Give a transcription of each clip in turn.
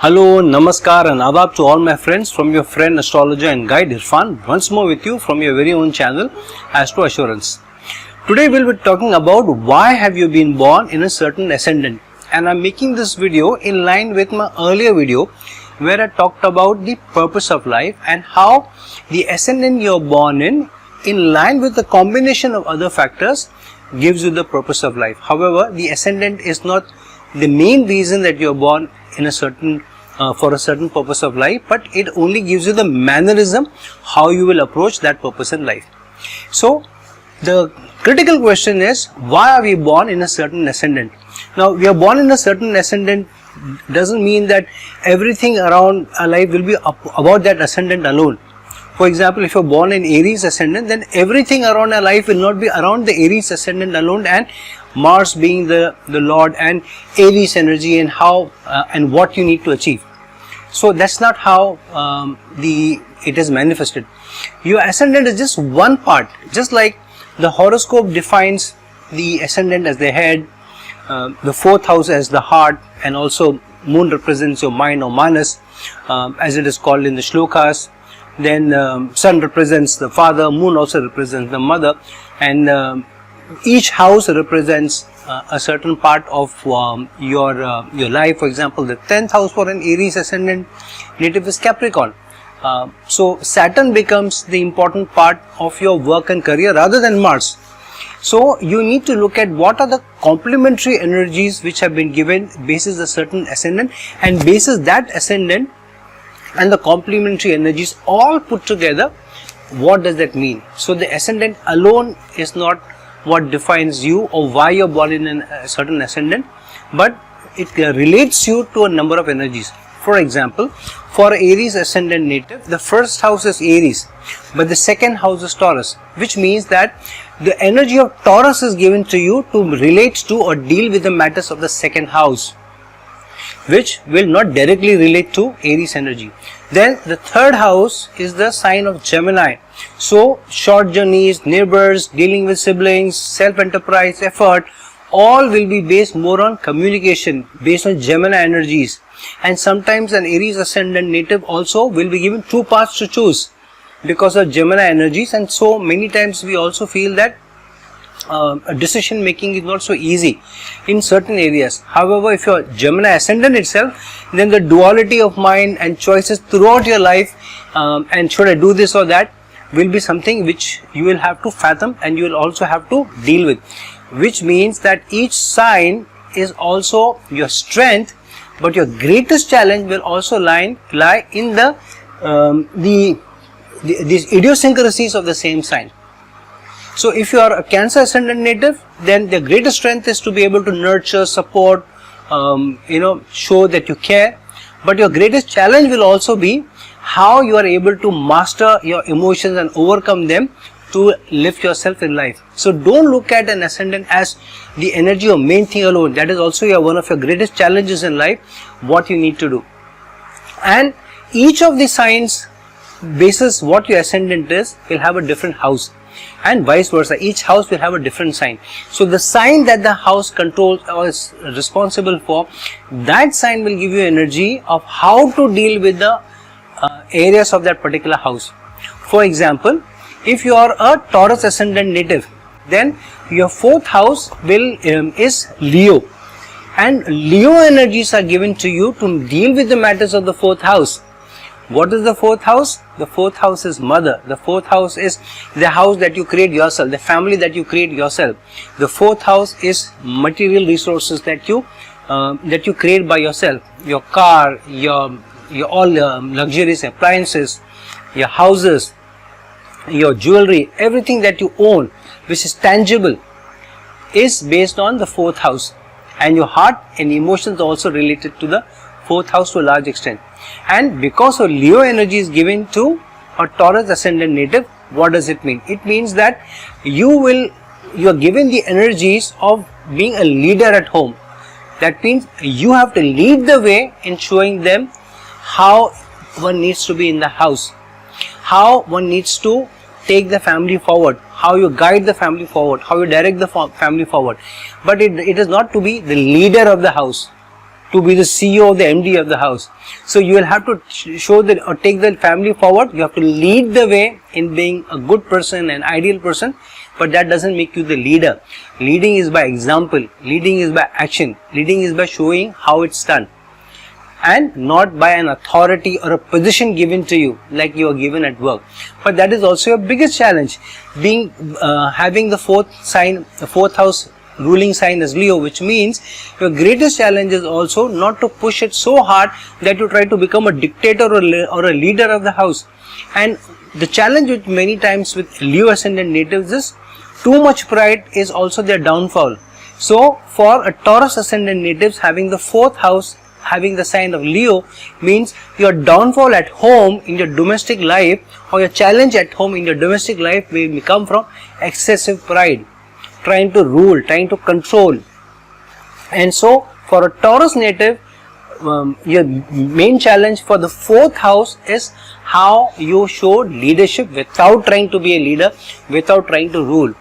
Hello, Namaskar and Adab to all my friends from your friend astrologer and guide Irfan, once more with you from your very own channel Astro Assurance. Today we'll be talking about why have you been born in a certain ascendant, and I'm making this video in line with my earlier video where I talked about the purpose of life and how the ascendant you're born in line with the combination of other factors gives you the purpose of life. However, the ascendant is not the main reason that you're born in a certain for a certain purpose of life, but it only gives you the mannerism how you will approach that purpose in life. So the critical question is, why are we born in a certain ascendant? Now, we are born in a certain ascendant doesn't mean that everything around our life will be about that ascendant alone. For example, if you're born in Aries ascendant, then everything around our life will not be around the Aries ascendant alone, and Mars being the Lord and Aries energy and how and what you need to achieve. So that's not how it is manifested. Your ascendant is just one part, just like the horoscope defines the ascendant as the head, the fourth house as the heart, and also moon represents your mind or manas, as it is called in the shlokas. Then sun represents the father, moon also represents the mother, and each house represents a certain part of your life. For example, the 10th house for an Aries ascendant native is Capricorn. So Saturn becomes the important part of your work and career rather than Mars. So you need to look at what are the complementary energies which have been given basis a certain ascendant, and basis that ascendant and the complementary energies all put together, what does that mean? So the ascendant alone is not what defines you or why you're born in a certain ascendant, but it relates you to a number of energies. For example, for Aries ascendant native, the first house is Aries, but the second house is Taurus, which means that the energy of Taurus is given to you to relate to or deal with the matters of the second house, which will not directly relate to Aries energy. Then the third house is the sign of Gemini. So short journeys, neighbors, dealing with siblings, self-enterprise, effort, all will be based more on communication, based on Gemini energies. And sometimes an Aries ascendant native also will be given two paths to choose because of Gemini energies, and so many times we also feel that decision making is not so easy in certain areas. However, if you are Gemini ascendant itself, then the duality of mind and choices throughout your life, and should I do this or that, will be something which you will have to fathom and you will also have to deal with, which means that each sign is also your strength, but your greatest challenge will also lie in these idiosyncrasies of the same sign. So if you are a Cancer ascendant native, then the greatest strength is to be able to nurture, support, show that you care. But your greatest challenge will also be how you are able to master your emotions and overcome them to lift yourself in life. So don't look at an ascendant as the energy or main thing alone. That is also one of your greatest challenges in life, what you need to do. And each of the signs, basis what your ascendant is, will have a different house. And vice versa, each house will have a different sign. So the sign that the house controls or is responsible for, that sign will give you energy of how to deal with the areas of that particular house. For example, if you are a Taurus ascendant native, then your fourth house is Leo, and Leo energies are given to you to deal with the matters of the fourth house. What is the fourth house? The fourth house is mother. The fourth house is the house that you create yourself, the family that you create yourself. The fourth house is material resources that you create by yourself. Your car, your all luxurious appliances, your houses, your jewelry, everything that you own, which is tangible, is based on the fourth house. And your heart and emotions are also related to the fourth house to a large extent. And because of Leo energy is given to a Taurus ascendant native, what does it mean? It means that you are given the energies of being a leader at home. That means you have to lead the way in showing them how one needs to be in the house, how one needs to take the family forward, how you guide the family forward, how you direct the family forward. But it is not to be the leader of the house, to be the CEO or the MD of the house. So you will have to show that or take the family forward. You have to lead the way in being a good person, an ideal person, but that doesn't make you the leader. Leading is by example, leading is by action, leading is by showing how it's done, and not by an authority or a position given to you like you are given at work. But that is also your biggest challenge, being having the fourth house ruling sign as Leo, which means your greatest challenge is also not to push it so hard that you try to become a dictator or a leader of the house. And the challenge with many times with Leo ascendant natives is too much pride is also their downfall. So for a Taurus ascendant natives, having the fourth house having the sign of Leo means your downfall at home in your domestic life, or your challenge at home in your domestic life will come from excessive pride, trying to rule, trying to control. And so for a Taurus native, your main challenge for the fourth house is how you show leadership without trying to be a leader, without trying to rule.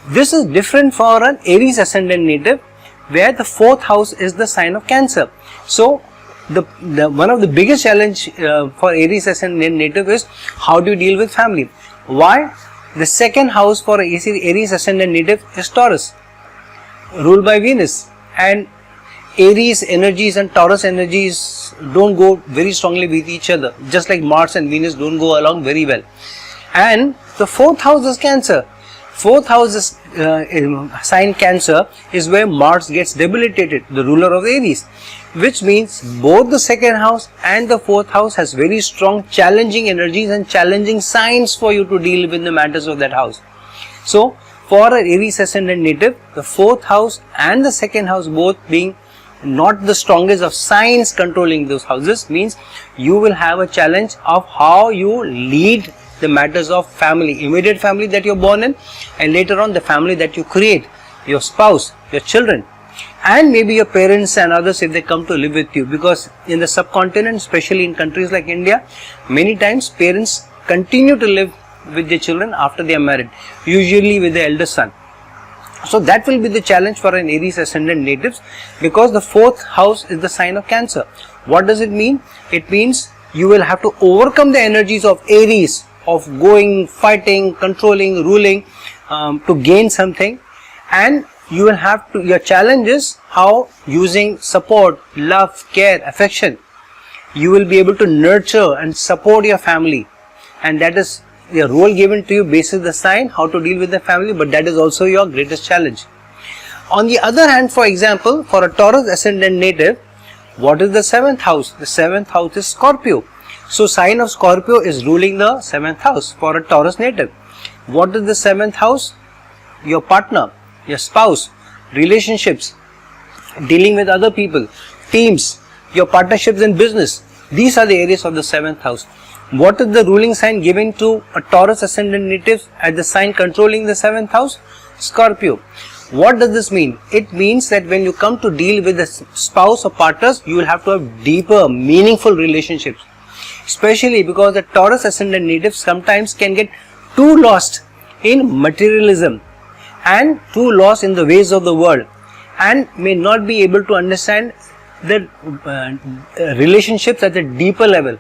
This is different for an Aries ascendant native, where the fourth house is the sign of Cancer. So the one of the biggest challenge for Aries ascendant native is how do you deal with family. Why? The second house for Aries ascendant native is Taurus, ruled by Venus, and Aries energies and Taurus energies don't go very strongly with each other, just like Mars and Venus don't go along very well. And the fourth house is Cancer. Fourth house is sign Cancer is where Mars gets debilitated, the ruler of Aries, which means both the second house and the fourth house has very strong challenging energies and challenging signs for you to deal with the matters of that house. So for an Aries ascendant native, the fourth house and the second house both being not the strongest of signs controlling those houses means you will have a challenge of how you lead the matters of family, immediate family that you're born in, and later on the family that you create, your spouse, your children, and maybe your parents and others if they come to live with you. Because in the subcontinent, especially in countries like India, many times parents continue to live with their children after they are married, usually with the eldest son. So that will be the challenge for an Aries ascendant natives, because the fourth house is the sign of Cancer. What does it mean? It means you will have to overcome the energies of Aries, of going, fighting, controlling, ruling to gain something, and you will have to, your challenge is how using support, love, care, affection, you will be able to nurture and support your family, and that is the role given to you basis the sign, how to deal with the family, but that is also your greatest challenge. On the other hand, for example, for a Taurus ascendant native, what is the seventh house? The seventh house is Scorpio. So sign of Scorpio is ruling the seventh house for a Taurus native. What is the seventh house? Your partner, your spouse, relationships, dealing with other people, teams, your partnerships in business. These are the areas of the seventh house. What is the ruling sign given to a Taurus ascendant native as the sign controlling the seventh house? Scorpio. What does this mean? It means that when you come to deal with the spouse or partners, you will have to have deeper, meaningful relationships. Especially because the Taurus ascendant natives sometimes can get too lost in materialism and too lost in the ways of the world, and may not be able to understand the relationships at a deeper level.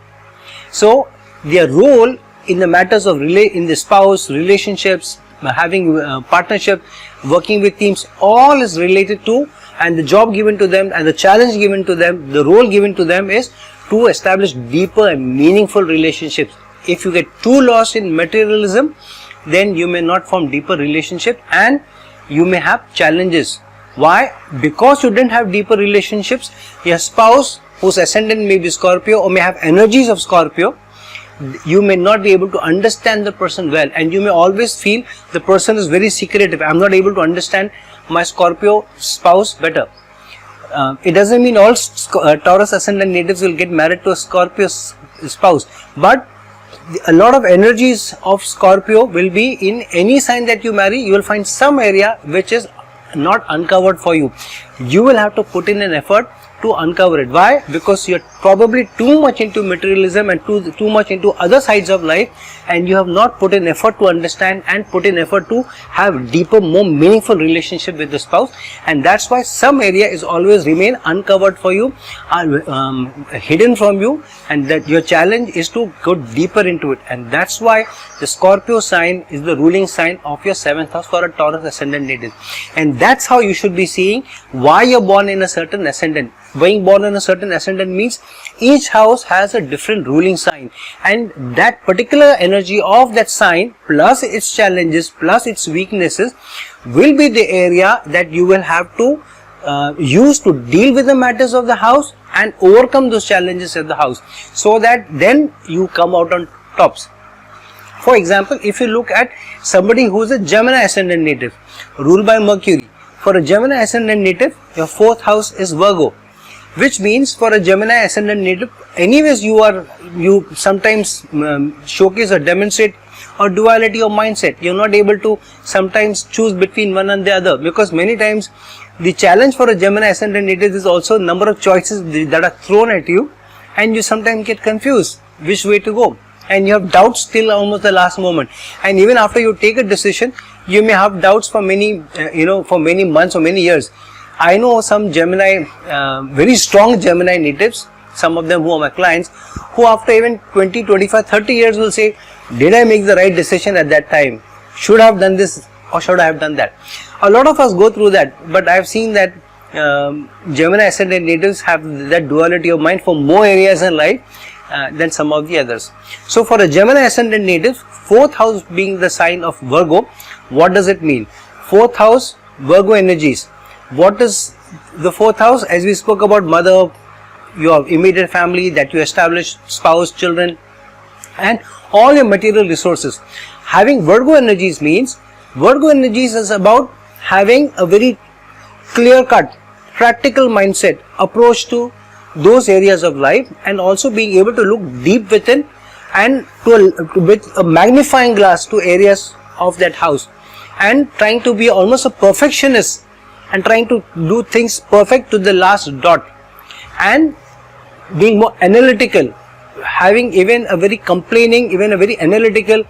So their role in the matters of in the spouse, relationships, having partnership, working with teams, all is related to, and the job given to them and the challenge given to them, the role given to them is to establish deeper and meaningful relationships. If you get too lost in materialism, then you may not form deeper relationships and you may have challenges. Why? Because you didn't have deeper relationships. Your spouse, whose ascendant may be Scorpio or may have energies of Scorpio, you may not be able to understand the person well, and you may always feel the person is very secretive. I am not able to understand my Scorpio spouse better. It doesn't mean all Taurus ascendant natives will get married to a Scorpio spouse, but a lot of energies of Scorpio will be in any sign that you marry. You will find some area which is not uncovered for you. You will have to put in an effort to uncover it. Why? Because you're probably too much into materialism and too much into other sides of life, and you have not put in effort to understand and put in effort to have deeper, more meaningful relationship with the spouse, and that's why some area is always remain uncovered for you, hidden from you, and that your challenge is to go deeper into it. And that's why the Scorpio sign is the ruling sign of your 7th house for a Taurus ascendant native, and that's how you should be seeing why you're born in a certain ascendant. Being born in a certain ascendant means each house has a different ruling sign, and that particular energy of that sign plus its challenges plus its weaknesses will be the area that you will have to use to deal with the matters of the house and overcome those challenges of the house, so that then you come out on tops. For example, if you look at somebody who is a Gemini ascendant native ruled by Mercury, for a Gemini ascendant native your 4th house is Virgo, which means for a Gemini ascendant native, anyways you sometimes showcase or demonstrate a duality of mindset. You're not able to sometimes choose between one and the other, because many times the challenge for a Gemini ascendant native is also number of choices that are thrown at you, and you sometimes get confused which way to go, and you have doubts till almost the last moment, and even after you take a decision you may have doubts for many for many months or many years. I know some Gemini, very strong Gemini natives, some of them who are my clients, who after even 20, 25, 30 years will say, did I make the right decision at that time? Should I have done this or should I have done that? A lot of us go through that, but I have seen that Gemini ascendant natives have that duality of mind for more areas in life than some of the others. So for a Gemini ascendant native, 4th house being the sign of Virgo, what does it mean? 4th house, Virgo energies. What is the 4th house? As we spoke about mother, your immediate family that you establish, spouse, children, and all your material resources. Having Virgo energies means, Virgo energies is about having a very clear-cut, practical mindset approach to those areas of life, and also being able to look deep within and with a magnifying glass to areas of that house, and trying to be almost a perfectionist and trying to do things perfect to the last dot, and being more analytical, having even a very complaining, even a very analytical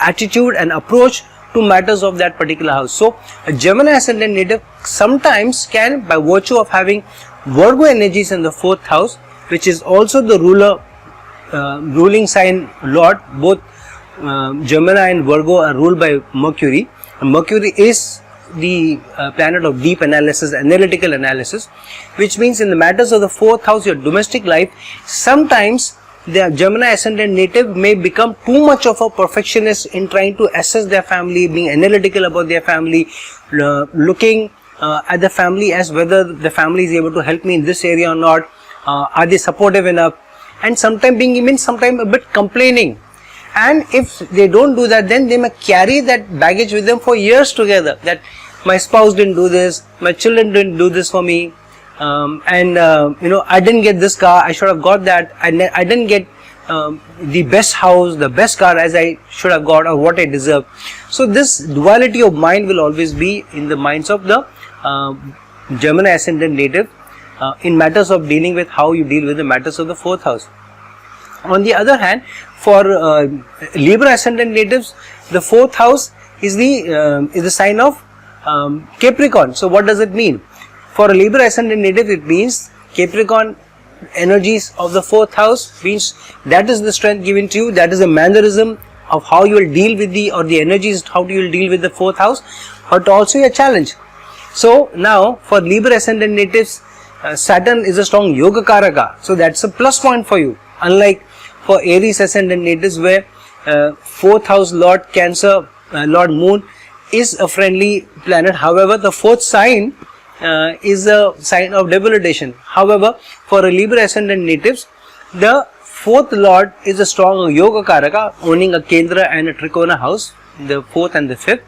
attitude and approach to matters of that particular house. So a Gemini ascendant native sometimes can, by virtue of having Virgo energies in the 4th house, which is also the ruling sign Lord, both Gemini and Virgo are ruled by Mercury, and Mercury is the planet of deep analysis, analytical analysis, which means in the matters of the 4th house, your domestic life, sometimes the Gemini ascendant native may become too much of a perfectionist in trying to assess their family, being analytical about their family, looking at the family as whether the family is able to help me in this area or not, are they supportive enough, and sometimes being even sometimes a bit complaining. And if they don't do that, then they may carry that baggage with them for years together, that my spouse didn't do this, my children didn't do this for me, I didn't get this car, I should have got that, I didn't get the best house, the best car as I should have got, or what I deserve. So this duality of mind will always be in the minds of the Gemini ascendant native in matters of dealing with how you deal with the matters of the 4th house. On the other hand, for Libra ascendant natives, the 4th house is the sign of Capricorn. So what does it mean? For a Libra ascendant native, it means Capricorn energies of the 4th house, means that is the strength given to you, that is the mannerism of how you will deal with the energies, how you will deal with the 4th house, but also a challenge. So now for Libra ascendant natives, Saturn is a strong Yoga Karaka, so that's a plus point for you, unlike for Aries ascendant natives, where 4th house Lord Cancer, Lord Moon is a friendly planet. However, the 4th sign is a sign of debilitation. However, for a Libra ascendant natives, the 4th Lord is a strong Yoga Karaka, owning a Kendra and a Trikona house, the 4th and the 5th,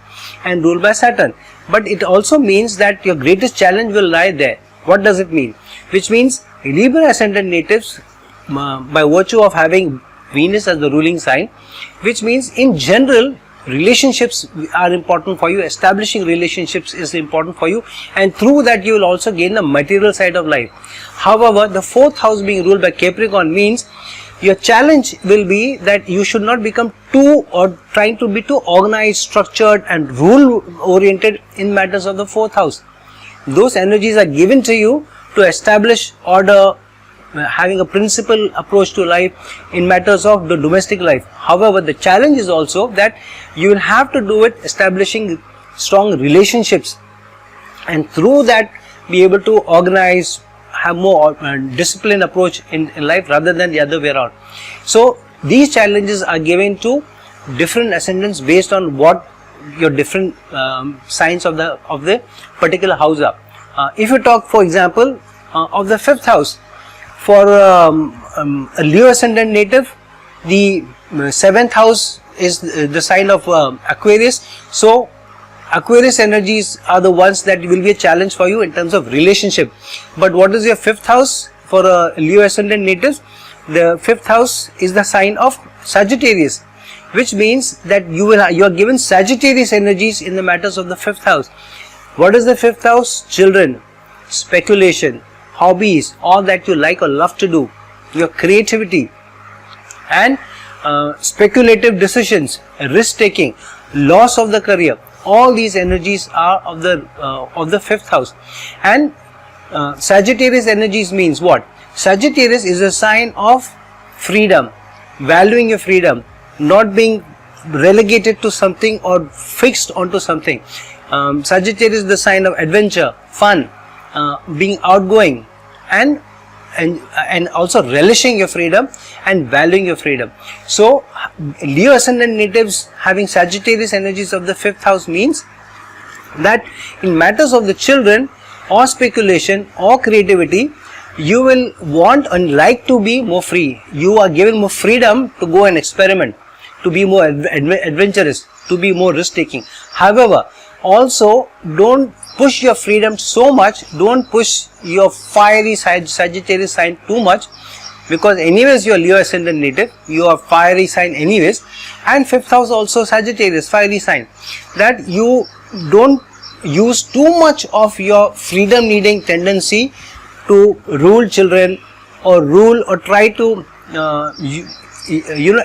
and ruled by Saturn. But it also means that your greatest challenge will lie there. What does it mean? Which means Libra ascendant natives, by virtue of having Venus as the ruling sign, which means in general relationships are important for you, establishing relationships is important for you, and through that you will also gain the material side of life. However, the 4th house being ruled by Capricorn means your challenge will be that you should not become trying to be too organized, structured and rule oriented in matters of the 4th house. Those energies are given to you to establish order, having a principled approach to life in matters of the domestic life. However, the challenge is also that you will have to do it establishing strong relationships, and through that be able to organize, have more disciplined approach in life rather than the other way around. So these challenges are given to different ascendants based on what your different signs of the particular house are. If you talk, for example, of the 5th house, for a Leo ascendant native, the 7th house is the sign of Aquarius. So Aquarius energies are the ones that will be a challenge for you in terms of relationship. But what is your 5th house for a Leo ascendant native? The 5th house is the sign of Sagittarius, which means that you are given Sagittarius energies in the matters of the 5th house. What is the 5th house? Children, speculation, hobbies, all that you like or love to do, your creativity and speculative decisions, risk taking, loss of the career. All these energies are of the 5th house. And Sagittarius energies means what? Sagittarius is a sign of freedom, valuing your freedom, not being relegated to something or fixed onto something. Sagittarius is the sign of adventure, fun, being outgoing and also relishing your freedom and valuing your freedom. So Leo ascendant natives having Sagittarius energies of the 5th house means that in matters of the children or speculation or creativity, you will want and like to be more free. You are given more freedom to go and experiment, to be more adventurous, to be more risk taking. However, also don't push your freedom so much, don't push your fiery Sagittarius sign too much, because anyways you are Leo ascendant native, you are fiery sign anyways, and 5th house also Sagittarius, fiery sign, that you don't use too much of your freedom needing tendency to rule children or rule or try to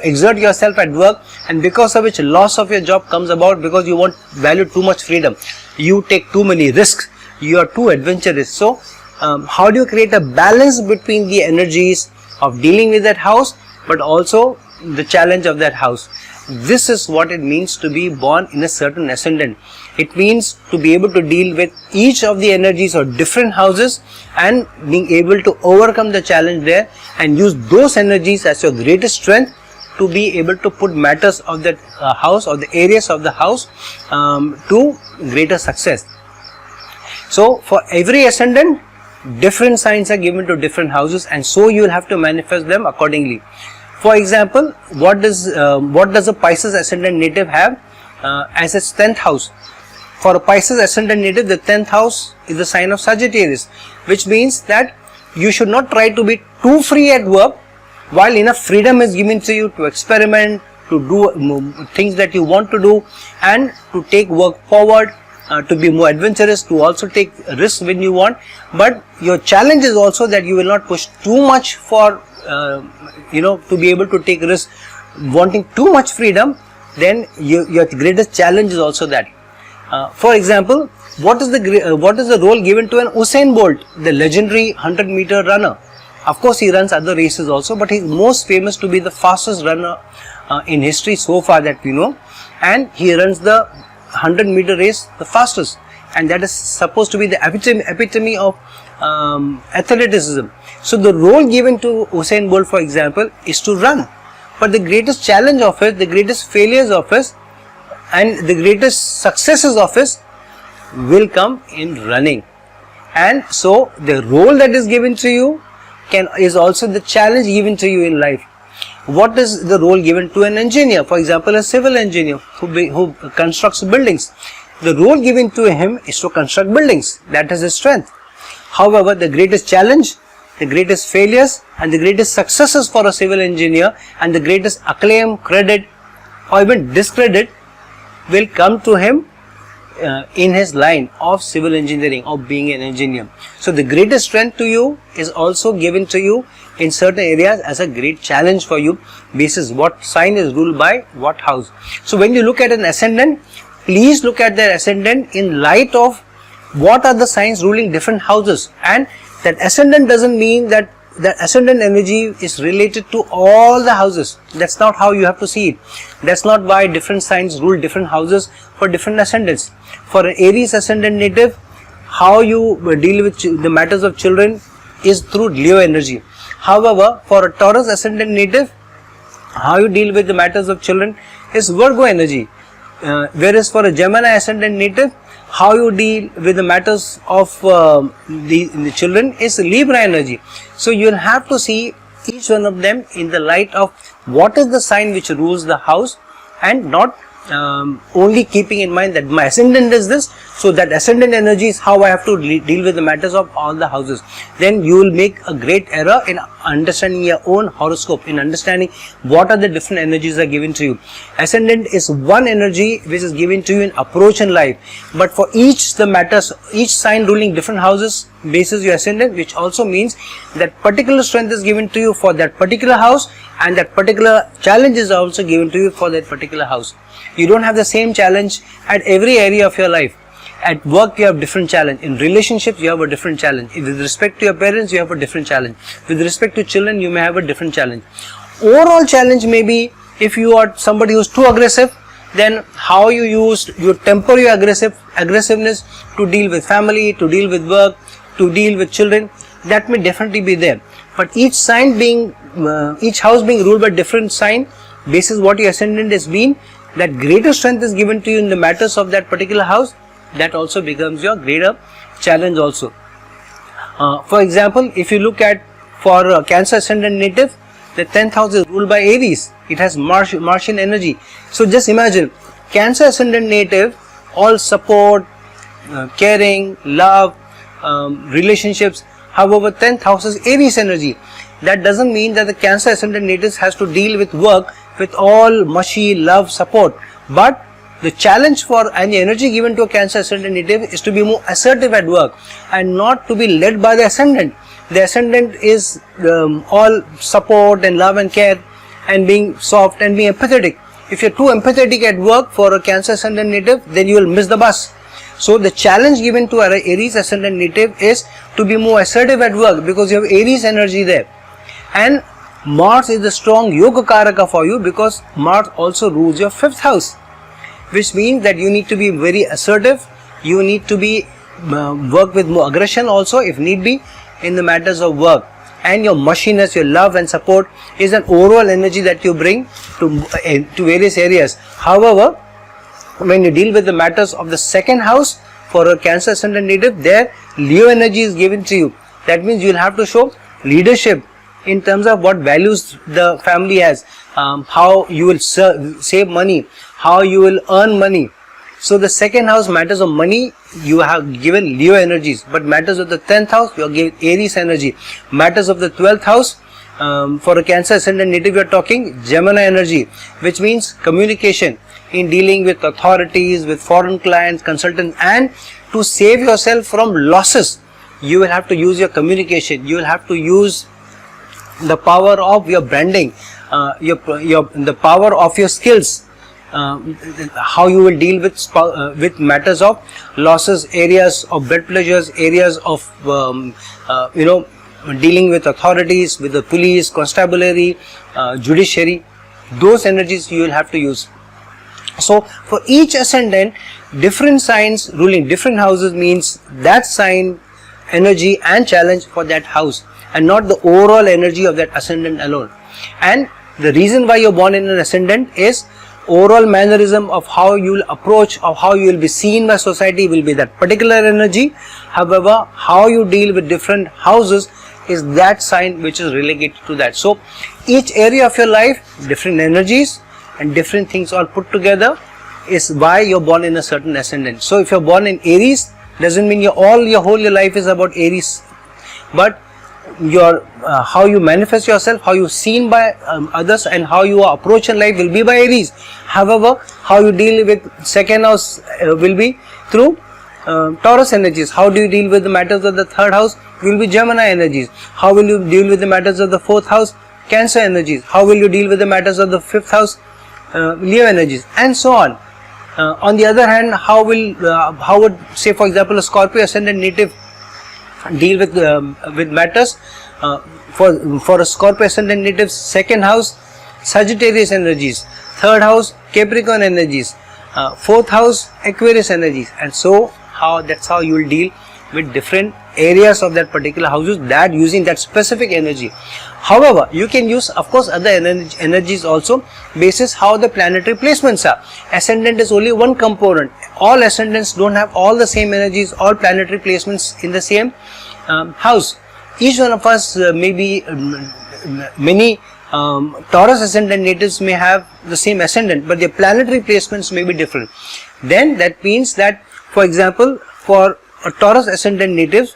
exert yourself at work, and because of which loss of your job comes about because you value too much freedom, you take too many risks, you are too adventurous. So how do you create a balance between the energies of dealing with that house but also the challenge of that house? This is what it means to be born in a certain ascendant. It means to be able to deal with each of the energies of different houses and being able to overcome the challenge there and use those energies as your greatest strength to be able to put matters of that house or the areas of the house to greater success. So for every ascendant, different signs are given to different houses, and so you will have to manifest them accordingly. For example, what does a Pisces ascendant native have as its 10th house? For a Pisces ascendant native, the 10th house is the sign of Sagittarius, which means that you should not try to be too free at work while enough freedom is given to you to experiment, to do things that you want to do, and to take work forward, to be more adventurous, to also take risks when you want. But your challenge is also that you will not push too much for to be able to take risks, wanting too much freedom. Then your greatest challenge is also that. For example, what is the role given to an Usain Bolt, the legendary 100-meter runner? Of course, he runs other races also, but he is most famous to be the fastest runner in history so far that we know, and he runs the 100-meter race the fastest, and that is supposed to be the epitome of athleticism. So the role given to Usain Bolt, for example, is to run, but the greatest challenge of it, the greatest failures of it, and the greatest successes of it will come in running. And so the role that is given to you is also the challenge given to you in life. What is the role given to an engineer? For example, a civil engineer who constructs buildings. The role given to him is to construct buildings. That is his strength. However, the greatest challenge, the greatest failures and the greatest successes for a civil engineer, and the greatest acclaim, credit or even discredit will come to him in his line of civil engineering, of being an engineer. So the greatest strength to you is also given to you in certain areas as a great challenge for you, basis what sign is ruled by what house. So when you look at an ascendant, please look at their ascendant in light of what are the signs ruling different houses. And that ascendant doesn't mean that the ascendant energy is related to all the houses. That's not how you have to see it. That's not why different signs rule different houses for different ascendants. For an Aries ascendant native, how you deal with the matters of children is through Leo energy. However, for a Taurus ascendant native, how you deal with the matters of children is Virgo energy. Whereas for a Gemini ascendant native, how you deal with the matters of the children is Libra energy. So you will have to see each one of them in the light of what is the sign which rules the house, and not only keeping in mind that my ascendant is this, so that ascendant energy is how I have to deal with the matters of all the houses. Then you will make a great error in understanding your own horoscope, in understanding what are the different energies are given to you. Ascendant is one energy which is given to you in approach in life, but for each the matters, each sign ruling different houses bases your ascendant, which also means that particular strength is given to you for that particular house, and that particular challenge is also given to you for that particular house. You don't have the same challenge at every area of your life. At work you have different challenge, in relationships you have a different challenge, with respect to your parents you have a different challenge, with respect to children you may have a different challenge. Overall challenge may be, if you are somebody who is too aggressive, then how you temper your aggressiveness to deal with family, to deal with work, to deal with children, that may definitely be there. But each sign being, each house being ruled by different sign, basis what your ascendant has been, that greater strength is given to you in the matters of that particular house, that also becomes your greater challenge also. For example, if you look at for Cancer ascendant native, the 10th house is ruled by Aries. It has Martian energy. So just imagine, Cancer ascendant native, all support, caring, love, relationships. However, 10th house is Aries energy. That doesn't mean that the Cancer ascendant native has to deal with work with all mushy love, support. But the challenge for and the energy given to a Cancer ascendant native is to be more assertive at work and not to be led by the ascendant. The ascendant is all support and love and care and being soft and being empathetic. If you're too empathetic at work for a Cancer ascendant native, then you will miss the bus. So the challenge given to an Aries ascendant native is to be more assertive at work, because you have Aries energy there. And Mars is the strong Yoga Karaka for you, because Mars also rules your 5th house, which means that you need to be very assertive, you need to be work with more aggression also if need be in the matters of work. And your mushiness, your love and support is an overall energy that you bring to various areas. However, when you deal with the matters of the 2nd house for a Cancer ascendant native, there Leo energy is given to you. That means you will have to show leadership in terms of what values the family has, how you will save money, how you will earn money. So the 2nd house, matters of money, you have given Leo energies, but matters of the 10th house, you are given Aries energy. Matters of the 12th house, for a Cancer ascendant native, you are talking Gemini energy, which means communication in dealing with authorities, with foreign clients, consultants, and to save yourself from losses, you will have to use your communication, you will have to use the power of your branding, the power of your skills, how you will deal with matters of losses, areas of blood pleasures, areas of dealing with authorities, with the police, constabulary, judiciary. Those energies you will have to use. So for each ascendant, different signs ruling different houses means that sign, energy and challenge for that house, and not the overall energy of that ascendant alone. And the reason why you're born in an ascendant is overall mannerism of how you will approach, or how you will be seen by society will be that particular energy. However, how you deal with different houses is that sign which is relegated to that. So each area of your life, different energies and different things all put together is why you're born in a certain ascendant. So if you're born in Aries, doesn't mean your whole life is about Aries, but your how you manifest yourself, how you seen by others, and how you are approach in life will be by Aries. However, how you deal with second house will be through Taurus energies. How do you deal with the matters of the third house will be Gemini energies. How will you deal with the matters of the fourth house? Cancer energies. How will you deal with the matters of the fifth house? Leo energies, and so on. On the other hand, how would, say for example, a Scorpio ascendant native deal with matters? For a Scorpio ascendant native, second house Sagittarius energies, third house Capricorn energies, fourth house Aquarius energies, and so that's how you will deal with different areas of that particular houses, that using that specific energy. However, you can use, of course, other energies also, basis how the planetary placements are. Ascendant is only one component. All ascendants don't have all the same energies, all planetary placements in the same house. Each one of us maybe many Taurus ascendant natives may have the same ascendant, but their planetary placements may be different. Then that means that, for example, for a Taurus ascendant native,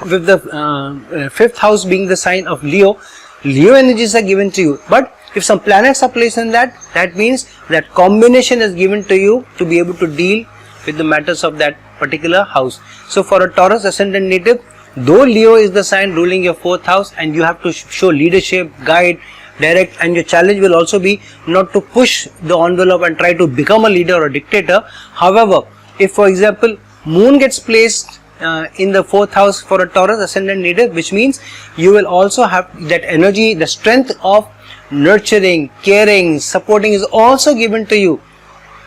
with the fifth house being the sign of Leo, Leo energies are given to you. But if some planets are placed in that means that combination is given to you to be able to deal with the matters of that particular house. So for a Taurus ascendant native, though Leo is the sign ruling your fourth house, and you have to show leadership, guide, direct, and your challenge will also be not to push the envelope and try to become a leader or a dictator. However, if for example Moon gets placed in the fourth house for a Taurus ascendant native, which means you will also have that energy, the strength of nurturing, caring, supporting is also given to you,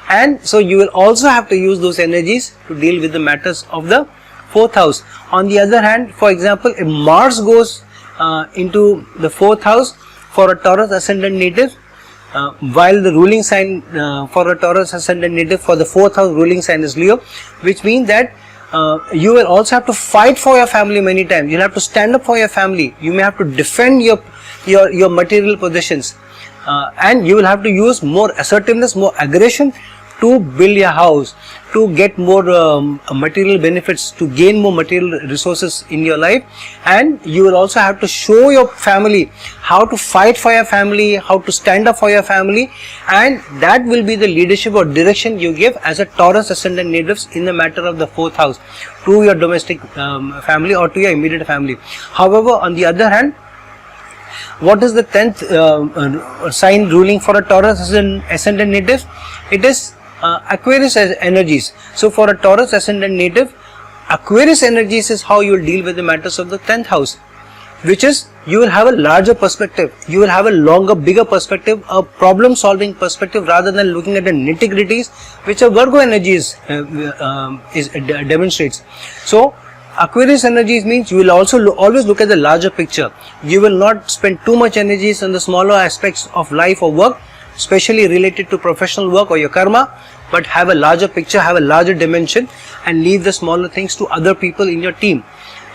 and so you will also have to use those energies to deal with the matters of the fourth house. On the other hand, for example, if Mars goes into the fourth house for a Taurus ascendant native, while the ruling sign for a Taurus ascendant native for the fourth house ruling sign is Leo, which means that you will also have to fight for your family many times. You'll have to stand up for your family. You may have to defend your material possessions, and you will have to use more assertiveness, more aggression to build your house, to get more material benefits, to gain more material resources in your life. And you will also have to show your family how to fight for your family, how to stand up for your family, and that will be the leadership or direction you give as a Taurus ascendant natives in the matter of the fourth house to your domestic family or to your immediate family. However, on the other hand, what is the 10th sign ruling for a Taurus ascendant native? It is Aquarius energies. So for a Taurus ascendant native, Aquarius energies is how you will deal with the matters of the 10th house, which is you will have a larger perspective, you will have a longer, bigger perspective, a problem solving perspective, rather than looking at the nitty-gritties which a Virgo energies demonstrates. So Aquarius energies means you will also always look at the larger picture. You will not spend too much energies on the smaller aspects of life or work, especially related to professional work or your karma, but have a larger picture, have a larger dimension, and leave the smaller things to other people in your team.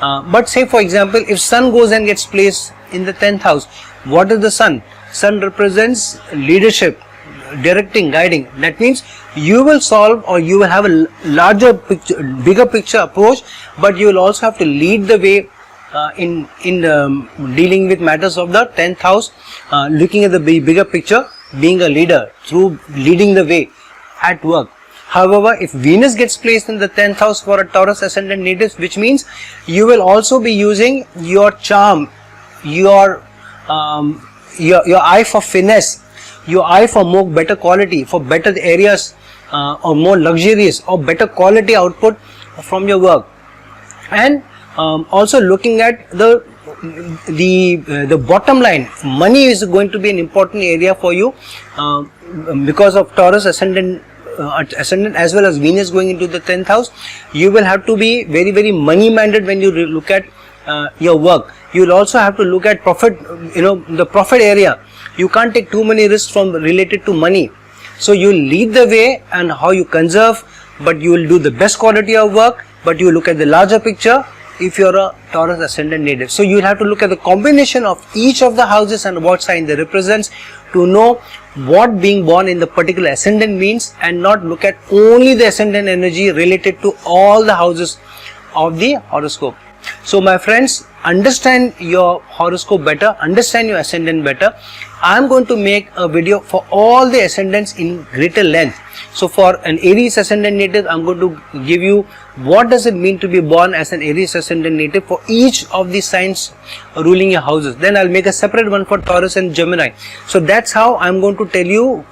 But say for example, if Sun goes and gets placed in the 10th house, what is the Sun? Sun represents leadership, directing, guiding. That means you will solve, or you will have a larger picture, bigger picture approach, but you will also have to lead the way in dealing with matters of the 10th house, looking at the bigger picture, being a leader through leading the way at work. However, if Venus gets placed in the 10th house for a Taurus ascendant native, which means you will also be using your charm, your eye for finesse, your eye for more better quality, for better areas or more luxurious or better quality output from your work, and also looking at the bottom line. Money is going to be an important area for you because of Taurus ascendant as well as Venus going into the 10th house. You will have to be very, very money minded when you look at your work. You will also have to look at profit, the profit area. You can't take too many risks related to money. So you lead the way and how you conserve, but you will do the best quality of work, but you look at the larger picture if you are a Taurus ascendant native. So you will have to look at the combination of each of the houses and what sign they represents to know what being born in the particular ascendant means, and not look at only the ascendant energy related to all the houses of the horoscope. So my friends, understand your horoscope better, understand your ascendant better, I am going to make a video for all the ascendants in greater length. So for an Aries ascendant native, I am going to give you what does it mean to be born as an Aries ascendant native for each of the signs ruling your houses. Then I'll make a separate one for Taurus and Gemini. So that's how I'm going to tell you,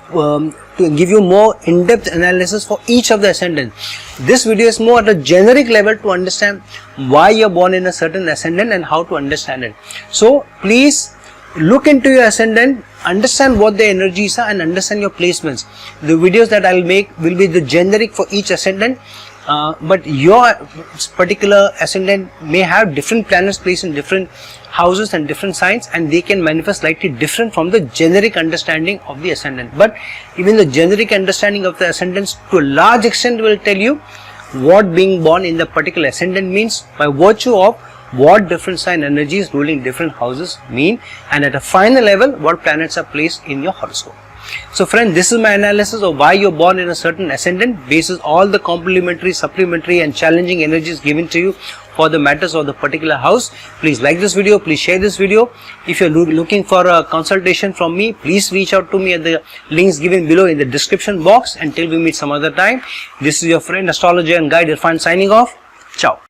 to give you more in-depth analysis for each of the ascendants. This video is more at a generic level to understand why you're born in a certain ascendant and how to understand it. So please look into your ascendant, understand what the energies are and understand your placements. The videos that I'll make will be the generic for each ascendant, but your particular ascendant may have different planets placed in different houses and different signs, and they can manifest slightly different from the generic understanding of the ascendant. But even the generic understanding of the ascendants to a large extent will tell you what being born in the particular ascendant means by virtue of what different sign energies ruling different houses mean, and at a final level what planets are placed in your horoscope. So friend, this is my analysis of why you're born in a certain ascendant basis all the complementary, supplementary and challenging energies given to you for the matters of the particular house. Please like this video, please share this video. If you're looking for a consultation from me, please reach out to me at the links given below in the description box. Until we meet some other time, this is your friend, astrologer and guide Irfan signing off. Ciao.